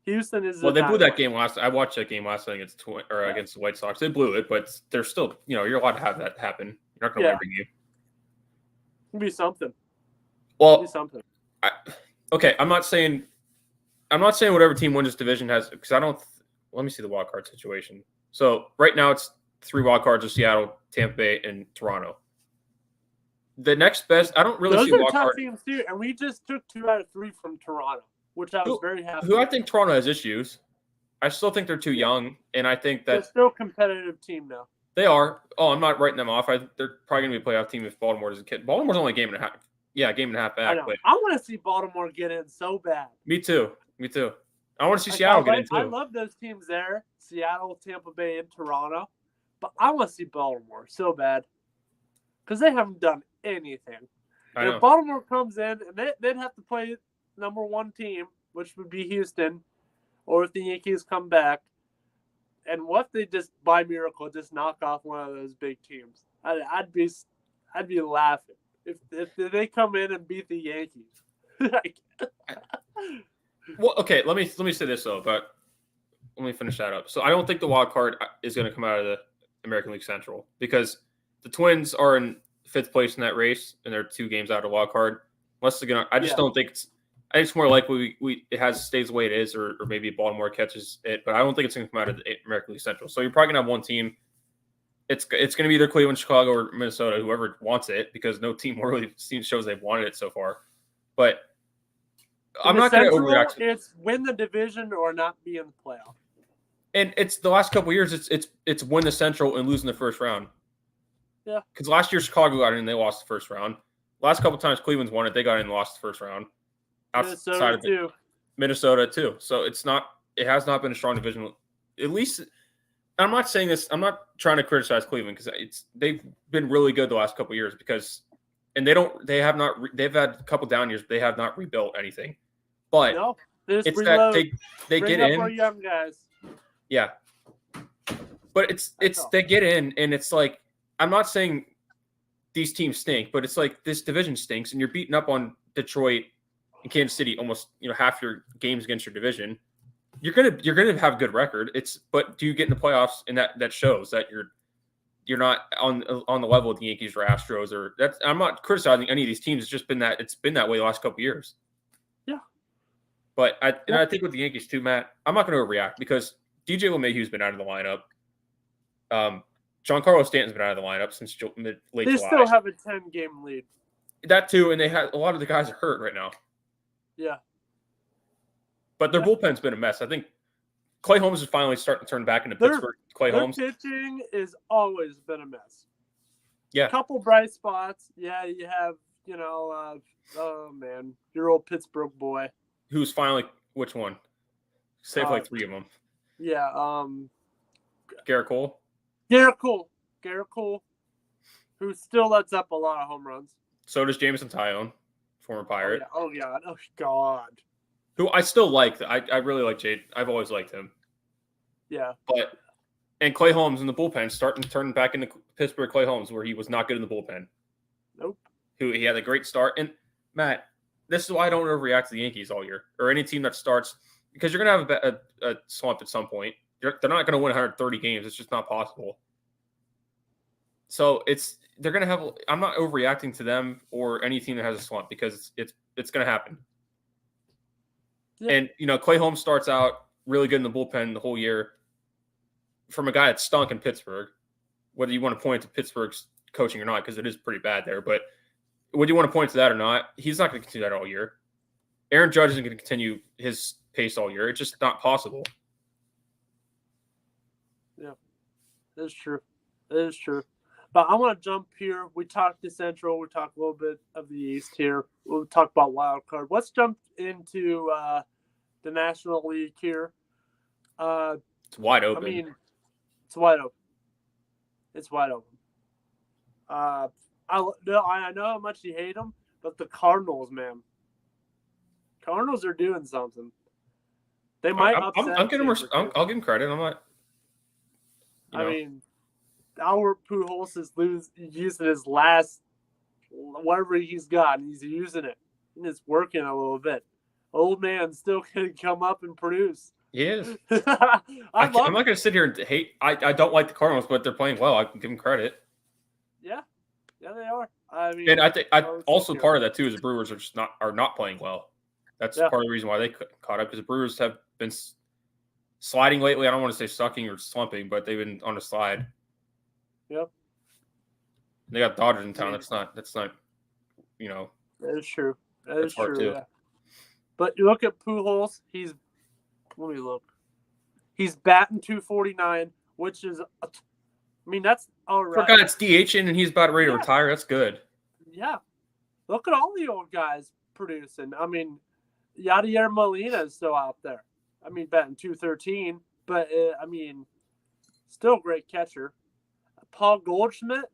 is. Well, they blew that game last. I watched that game last night against the White Sox. They blew it, but they're still. You're allowed to have that happen. You're not going to win every game. It'll be something. Well, it'll be something. Okay, I'm not saying whatever team wins this division has, because I don't. Let me see the wild card situation. So right now it's 3 wild cards of Seattle, Tampa Bay, and Toronto. The next best, I don't really see wild card. Those are tough teams too, and we just took 2 out of 3 from Toronto, which I was very happy. I think Toronto has issues. I still think they're too young, and I think that they're still a competitive team now. They are. Oh, I'm not writing them off. They're probably going to be a playoff team if Baltimore doesn't get. Baltimore's only a game and a half. Yeah, game and a half back. But I want to see Baltimore get in so bad. Me too. I want to see Seattle get in too. I love those teams there, Seattle, Tampa Bay, and Toronto. But I want to see Baltimore so bad because they haven't done anything. And if Baltimore comes in, and they'd have to play number 1 team, which would be Houston, or if the Yankees come back. And what if they just, by miracle, just knock off one of those big teams? I'd be laughing if they come in and beat the Yankees. Like, well, okay, let me say this though, but let me finish that up. So I don't think the wild card is going to come out of the American League Central because the Twins are in 5th place in that race and they're 2 games out of the wild card. Unless they're gonna, I just don't think it's. I think it's more likely it stays the way it is, or maybe Baltimore catches it, but I don't think it's going to come out of the American League Central. So you're probably going to have one team. It's going to be either Cleveland, Chicago, or Minnesota, whoever wants it, because no team really shows they've wanted it so far. But I'm not going to overreact. It's win the division or not be in the playoff. And it's the last couple of years. It's win the Central and lose in the first round. Yeah. Because last year Chicago got in and they lost the first round. Last couple of times Cleveland's won it, they got in and lost the first round. Outside of it, Minnesota too. So it has not been a strong division. At least I'm not saying this. I'm not trying to criticize Cleveland because they've been really good the last couple of years they've had a couple down years. But they have not rebuilt anything. But it's reload. That they get in. Our young guys. Yeah. But it's they get in and it's like I'm not saying these teams stink, but it's like this division stinks and you're beating up on Detroit and Kansas City almost half your games against your division. You're gonna have a good record. But do you get in the playoffs? And that shows that you're not on the level of the Yankees or Astros or that's. I'm not criticizing any of these teams. It's just been that way the last couple of years. Yeah. But I think with the Yankees too, Matt, I'm not going to overreact because DJ LeMahieu's been out of the lineup. Giancarlo Stanton's been out of the lineup since late July. They still have a 10-game lead. That too, and they had a lot of the guys are hurt right now. Yeah. But their bullpen's been a mess. I think Clay Holmes is finally starting to turn back into Pittsburgh. Holmes. Pitching has always been a mess. Yeah. A couple bright spots. Yeah, you have, oh man, your old Pittsburgh boy. Who's finally, which one? Saved like 3 of them. Yeah. Garrett Cole. Garrett Cole, who still lets up a lot of home runs. So does Jameson Taillon, former Pirate. Oh God. Who I still like. I really like Jade. I've always liked him. Yeah. And Clay Holmes in the bullpen starting to turn back into Pittsburgh Clay Holmes, where he was not good in the bullpen. Nope. He had a great start. And Matt, this is why I don't overreact to the Yankees all year or any team that starts because you're going to have a slump at some point. They're not going to win 130 games. It's just not possible. So they're going to have. I'm not overreacting to them or any team that has a slump because it's going to happen. Yeah. And Clay Holmes starts out really good in the bullpen the whole year from a guy that stunk in Pittsburgh. Whether you want to point to Pittsburgh's coaching or not, because it is pretty bad there, but whether you want to point to that or not, he's not going to continue that all year. Aaron Judge isn't going to continue his pace all year. It's just not possible. Yeah, that is true. But I want to jump here. We talked the Central. We talked a little bit of the East here. We'll talk about wild card. Let's jump into the National League here. It's wide open. I mean, it's wide open. I know how much you hate them, but the Cardinals, man. Cardinals are doing something. They might upset. I'll give them credit. I'm not. I mean, Albert Pujols is using his last whatever he's got, and he's using it, and it's working a little bit. Old man still can come up and produce. He is. I'm not going to sit here and hate. I don't like the Cardinals, but they're playing well. I can give them credit. Yeah, they are. I mean, and I think also part of that too is the Brewers are not playing well. That's part of the reason why they caught up because the Brewers have been sliding lately. I don't want to say sucking or slumping, but they've been on a slide. Yep. They got Dodgers in town. That's not. That is true. That's true. Too. Yeah. But you look at Pujols. Let me look. He's batting .249, which is, that's all right. For a guy that's DHing and he's about ready to retire, that's good. Yeah. Look at all the old guys producing. Yadier Molina is still out there. Batting .213, but still a great catcher. Paul Goldschmidt.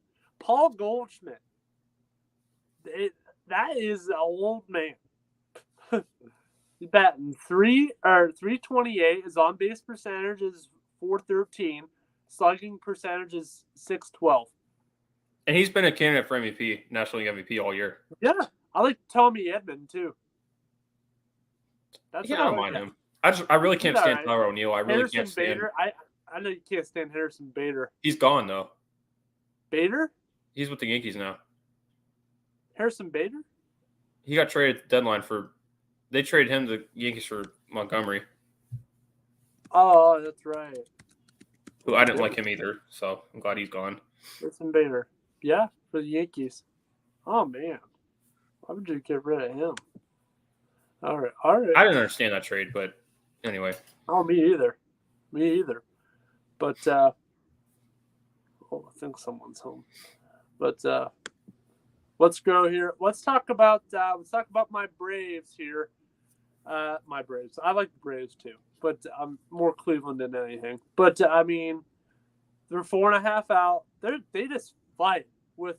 That is an old man. He's batting 328. His on base percentage is .413. Slugging percentage is .612. And he's been a candidate for MVP, National League MVP all year. Yeah, I like Tommy Edman too. That's Yeah, what I don't like. mind him. I really can't stand Right. Tyler O'Neill. I really Harrison can't stand. Bader. I know you can't stand Harrison Bader. He's gone though. Bader? He's with the Yankees now. Harrison Bader? He got traded at the deadline for. They traded him to the Yankees for Montgomery, Oh, that's right. who I didn't like him either. So I'm glad he's gone. Harrison Bader. Yeah, for the Yankees. Oh man, why would you get rid of him? All right. I didn't understand that trade, but anyway. Oh, me either. But I think someone's home. But let's go here. Let's talk about my Braves here. My Braves. I like the Braves too, but I'm more Cleveland than anything. But I mean, they're 4.5 out. They just fight with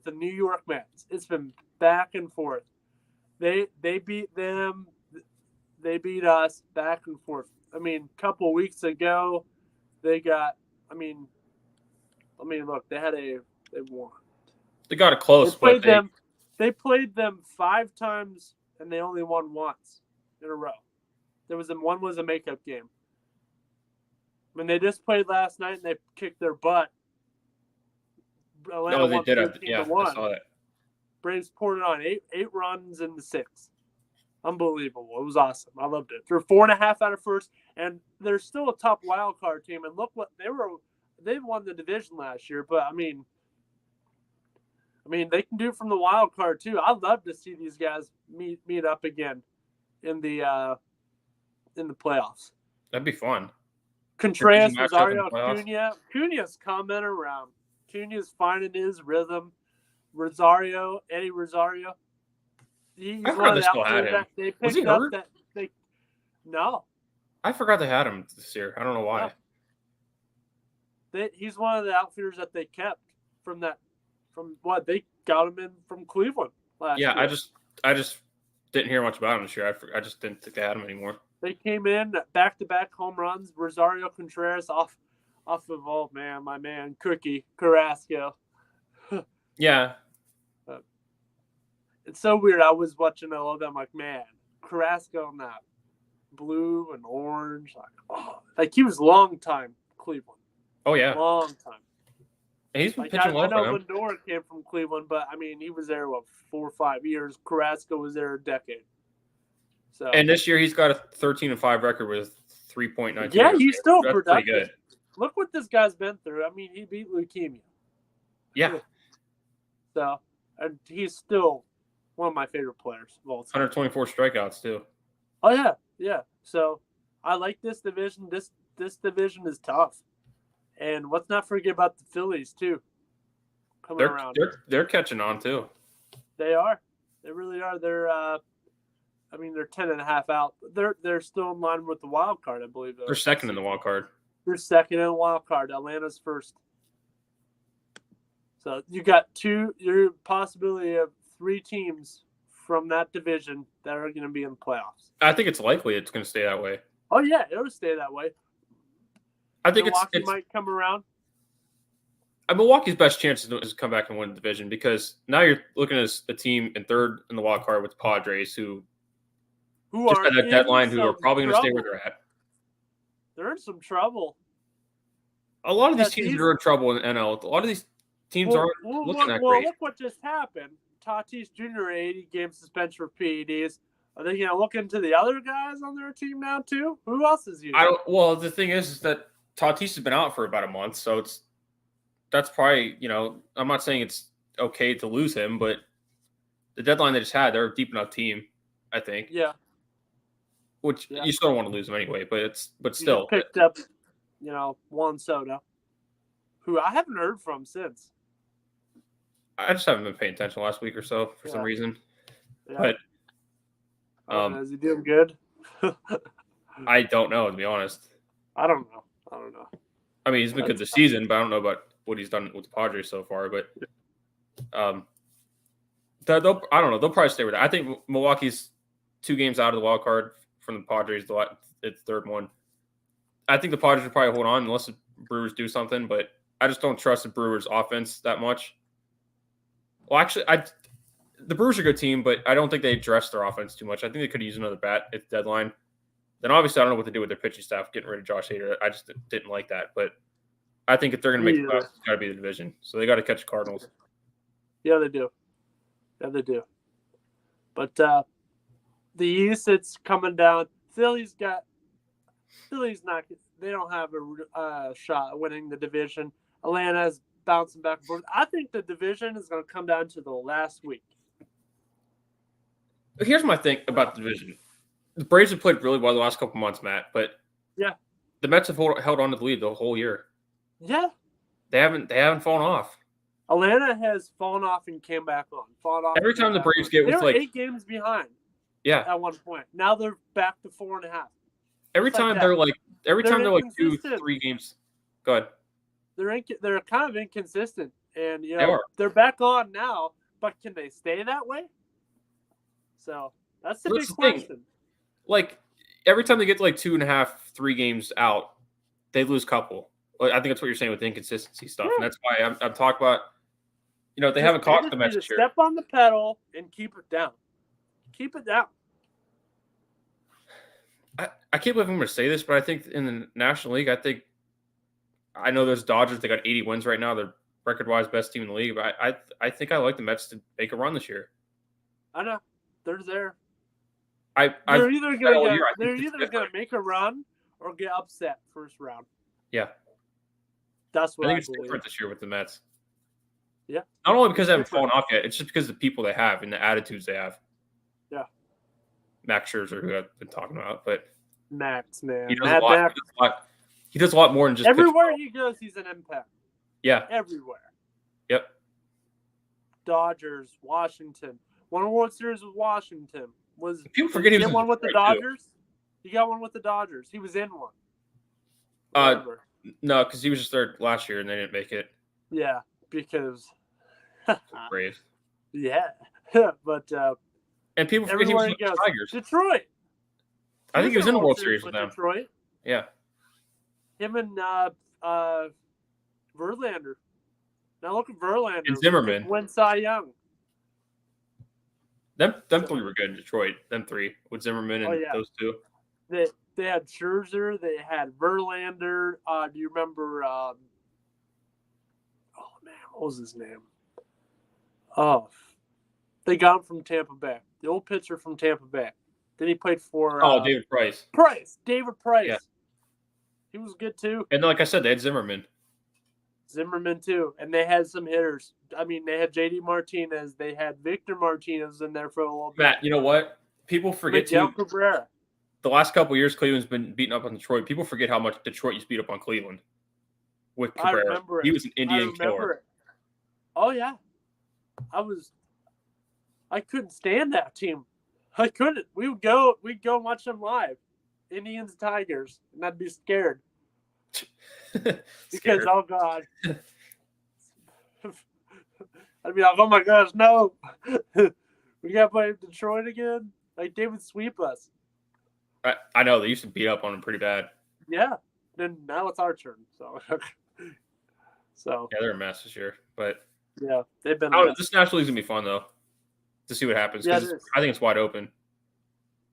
the New York Mets. It's been back and forth. They beat them. They beat us back and forth. I mean, a couple of weeks ago, they got. I mean, look, they won. They got it close. They played them 5 times, and they only won once in a row. One was a makeup game. I mean, they just played last night, and they kicked their butt. Atlanta they did. I saw that. Braves poured it on 8 runs in the 6th. Unbelievable. It was awesome. I loved it. They're 4.5 out of first, and they're still a top wild card team. And look what they won the division last year, but I mean, they can do it from the wild card too. I'd love to see these guys meet up again in the playoffs. That'd be fun. Contreras, Rosario, Cuna's coming around. Cuna's finding his rhythm. Eddie Rosario. He's I one forgot of they the still had outfielders him. that they picked Was he up. hurt? No. I forgot they had him this year. I don't know why. He's one of the outfielders that they kept from what they got him in from Cleveland last year. Yeah, I just didn't hear much about him this year. I just didn't think they had him anymore. They came in back-to-back home runs. Rosario Contreras off of my man Cookie Carrasco. Yeah. It's so weird. I was watching all of them like, man, Carrasco in that blue and orange, like he was long time Cleveland. Oh yeah, long time. And he's been pitching well for them. I know Lindor came from Cleveland, but I mean he was there 4 or 5 years. Carrasco was there a decade. So and this year he's got a 13-5 record with 3.92. Yeah, he's still productive. Pretty good. Look what this guy's been through. I mean, he beat leukemia. Yeah. So, and he's still one of my favorite players of all time. 124 strikeouts too. Oh yeah. So I like this division. This division is tough, and let's not forget about the Phillies too. They're catching on too. They are. They really are. They're 10.5 out. They're still in line with the wild card, I believe. They're second in the wild card. They're second in the wild card. Atlanta's first. So you got your possibility of 3 teams from that division that are going to be in the playoffs. I think it's likely it's going to stay that way. Oh yeah, it'll stay that way. I think Milwaukee might come around. Milwaukee's best chance is to come back and win the division because now you're looking at a team in third in the wild card with the Padres who just had that deadline who are probably going to stay where they're at. They're in some trouble. A lot of these teams are in trouble in the NL. A lot of these teams aren't looking that great. Look what just happened. Tatis Jr. 80-game suspension for PEDs. Are they going to look into the other guys on their team now too? Who else is using? Well, the thing is that Tatis has been out for about a month, so that's probably, I'm not saying it's okay to lose him, but the deadline they just had, they're a deep enough team, I think. Yeah. Which you still don't want to lose him anyway, but still. You picked up, Juan Soto, who I haven't heard from since. I just haven't been paying attention last week or so for some reason. Yeah. But is he doing good? I don't know, to be honest. I don't know. I mean, he's been good this season, but I don't know about what he's done with the Padres so far. But I don't know. They'll probably stay with that. I think Milwaukee's 2 games out of the wild card from the Padres. It's third one. I think the Padres will probably hold on unless the Brewers do something, but I just don't trust the Brewers' offense that much. Well, actually, the Brewers are a good team, but I don't think they addressed their offense too much. I think they could use another bat at the deadline. Then obviously I don't know what to do with their pitching staff, getting rid of Josh Hader. I just didn't like that. But I think if they're going to make the playoffs, it's got to be the division. So they got to catch the Cardinals. Yeah, they do. But the East, it's coming down. Philly's not. They don't have a shot at winning the division. Atlanta's bouncing back and forth. I think the division is going to come down to the last week. Here's my thing about the division. The Braves have played really well the last couple months, Matt, but the Mets have held on to the lead the whole year. Yeah. They haven't fallen off. Atlanta has fallen off and came back on. Every time the Braves get with like 8 games behind. Yeah. At one point. Now they're back to 4.5. Every time they're like 2-3 games. Go ahead. They're kind of inconsistent, and they're back on now. But can they stay that way? So that's the big question. Thing. Like every time they get to like 2.5, 3 games out, they lose a couple. I think that's what you're saying with the inconsistency stuff, and that's why I'm talking about. They haven't caught the Mets this year. Step on the pedal and keep it down. Keep it down. I can't believe I'm going to say this, but I think in the National League, I know those Dodgers. They got 80 wins right now. They're record-wise best team in the league. But I think I like the Mets to make a run this year. I know they're there. They're either going to make a run or get upset first round. Yeah, that's what I think it's different this year with the Mets. Yeah, not only because they haven't fallen off yet, it's just because of the people they have and the attitudes they have. Yeah, Max Scherzer, who I've been talking about, but Max, man, he does a lot. He does a lot more than just everywhere he goes. He's an impact. Yeah, everywhere. Yep. Dodgers, Washington, won a World Series with Washington. People forget he was one with the Dodgers? Too. He got one with the Dodgers. He was in one. No, because he was just there last year and they didn't make it. Yeah, because Braves. Yeah, but and people forget he was with the Tigers. Detroit. I think he was in the World Series with them. Detroit. Yeah. Him and Verlander. Now look at Verlander. And Zimmerman. Win Cy Young. Them three were good in Detroit. Them three with Zimmerman and those two. They had Scherzer. They had Verlander. Do you remember? What was his name? Oh, they got him from Tampa Bay. The old pitcher from Tampa Bay. Then he played for. David Price. David Price. Yeah. He was good too. And like I said, they had Zimmerman too, and they had some hitters. I mean, they had JD Martinez. They had Victor Martinez in there for a little bit. Matt, you know what? People forget Cabrera. The last couple of years, Cleveland's been beating up on Detroit. People forget how much Detroit used to beat up on Cleveland with Cabrera. I remember it. He was an Indian killer. Oh yeah, I couldn't stand that team. I couldn't. We'd go watch them live, Indians, Tigers, and I'd be scared. Because oh god, I'd be like, oh my gosh, no, we gotta play Detroit again. Like they would sweep us. I know they used to beat up on them pretty bad. Yeah, then now it's our turn. So yeah, they're a mess this year, but yeah, they've been. This National League's gonna be fun though, to see what happens. Yeah, I think it's wide open.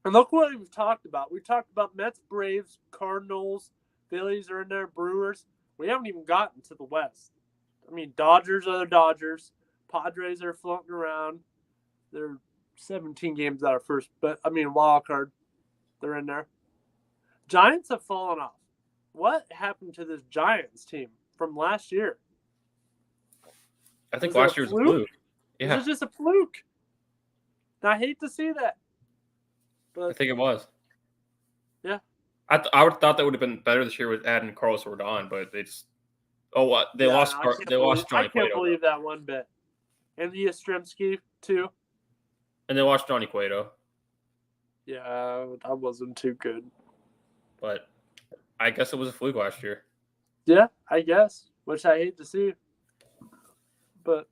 And look what we've talked about. We talked about Mets, Braves, Cardinals. Phillies are in there, Brewers. We haven't even gotten to the West. I mean, Dodgers are the Dodgers. Padres are floating around. They're 17 games out of first, but I mean, wild card. They're in there. Giants have fallen off. What happened to this Giants team from last year? I think last year was a fluke. Yeah. Was it just a fluke? I hate to see that. But I think it was. Yeah. I thought that would have been better this year with adding Carlos Rodon, but they just lost Johnny Cueto. I can't believe that one bit. And Yastrzemski too. And they lost Johnny Cueto. Yeah, that wasn't too good. But I guess it was a fluke last year. Yeah, I guess, which I hate to see. But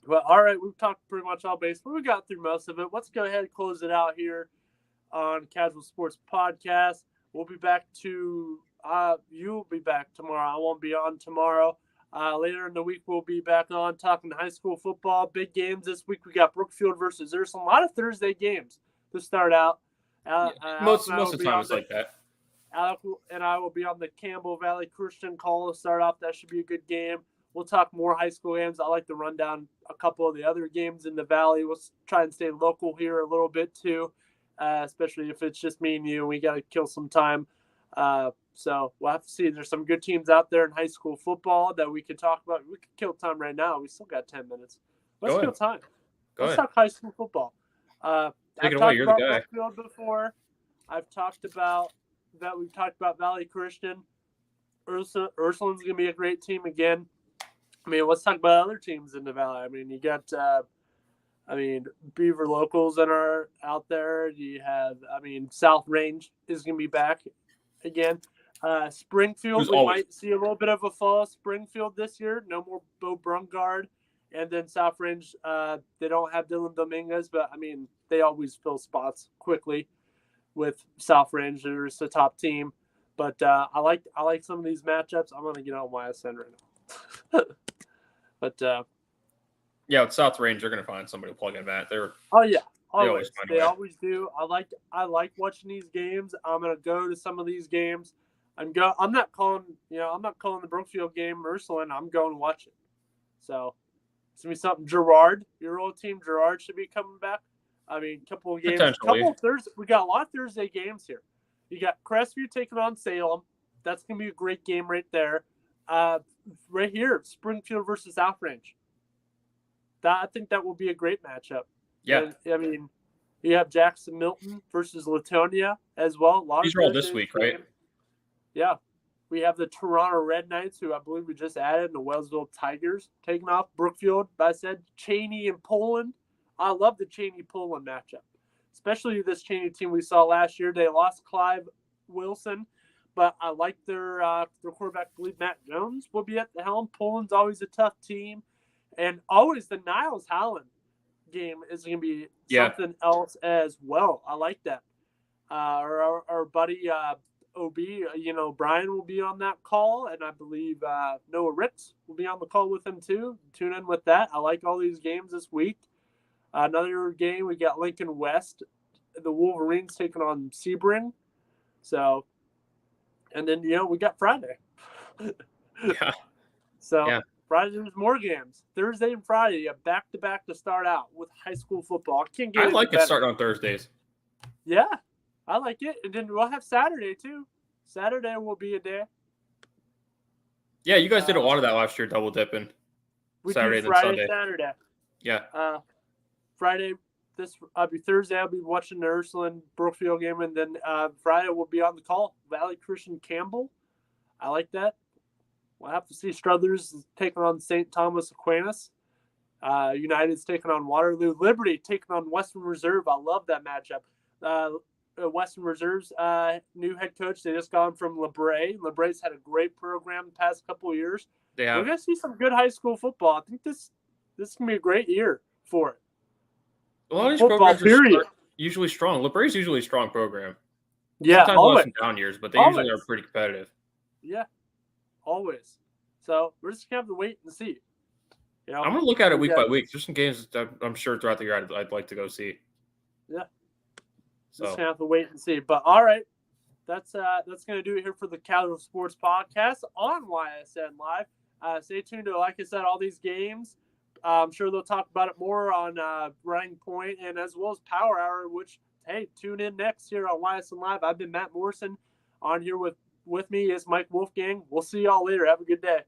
all right, we've talked pretty much all baseball. We got through most of it. Let's go ahead and close it out here on Casual Sports Podcast. We'll be back you'll be back tomorrow. I won't be on tomorrow. Later in the week, we'll be back on talking high school football. Big games this week. We got Brookfield versus Ursuline. A lot of Thursday games to start out. Most of the time it's like that. Alec and I will be on the Campbell Valley Christian call to start off. That should be a good game. We'll talk more high school games. I like to run down a couple of the other games in the Valley. We'll try and stay local here a little bit too, especially if it's just me and you. We got to kill some time. So we'll have to see. There's some good teams out there in high school football that we can talk about. We can kill time right now. We still got 10 minutes. Let's kill time. Let's talk high school football. Take it away. You're the guy. Brookfield before. I've talked about that. We've talked about Valley Christian. Ursuline's going to be a great team again. I mean, let's talk about other teams in the Valley. I mean, you got, Beaver Locals that are out there. You have, South Range is going to be back again. Springfield, we might see a little bit of a fall. Springfield this year, no more Bo Brungard. And then South Range, they don't have Dylan Dominguez, but, they always fill spots quickly with South Range. They're just a top team. But I like some of these matchups. I'm going to get on YSN right now. But with South Range, they're going to find somebody to plug in that. They always do. I like watching these games. I'm going to go to some of these games. I'm not calling the Brookfield game Ursuline. I'm going to watch it. So it's going to be something. Girard, your old team, Girard should be coming back. Couple of games. We got a lot of Thursday games here. You got Crestview taking on Salem. That's going to be a great game right there. Right here, Springfield versus South Range. I think that will be a great matchup. Yeah. And, you have Jackson Milton versus Latonia as well. These are all this week, right? Yeah. We have the Toronto Red Knights, who I believe we just added, and the Wellsville Tigers taking off Brookfield. But I said Cheney and Poland. I love the Cheney-Poland matchup, especially this Cheney team we saw last year. They lost Clive Wilson, but I like their quarterback. I believe Matt Jones will be at the helm. Poland's always a tough team. And always the Niles Howland game is going to be something else as well. I like that. Our buddy OB, Brian will be on that call, and I believe Noah Ritz will be on the call with him too. Tune in with that. I like all these games this week. Another game, we got Lincoln West, the Wolverines taking on Sebring. So, and then, we got Friday. Friday, there's more games. Thursday and Friday, you have back-to-back to start out with high school football. I like it starting on Thursdays. Yeah, I like it. And then we'll have Saturday, too. Saturday will be a day. Yeah, you guys did a lot of that last year, double-dipping. Saturday and Sunday. Saturday. Yeah. Friday, Thursday, I'll be watching the Ursuline Brookfield game, and then Friday we'll be on the call. Valley Christian Campbell. I like that. We'll have to see. Struthers taking on St. Thomas Aquinas. United's taking on Waterloo. Liberty taking on Western Reserve. I love that matchup. Western Reserve's new head coach, they just gone from LeBray. LeBray's had a great program the past couple of years. We're going to see some good high school football. I think this is going to be a great year for it. A lot of these programs are usually strong. LeBray's usually a strong program. Yeah, sometimes always. Some down years, but they usually are pretty competitive. Yeah, always. So we're just going to have to wait and see. I'm going to look at it week by week. There's some games that I'm sure throughout the year I'd like to go see. Yeah. So. Just going to have to wait and see. But, all right, that's going to do it here for the Casual Sports Podcast on YSN Live. Stay tuned to, like I said, all these games. I'm sure they'll talk about it more on Running Point and as well as Power Hour, which, hey, tune in next here on YSN Live. I've been Matt Morrison. On here with me is Mike Wolfgang. We'll see y'all later. Have a good day.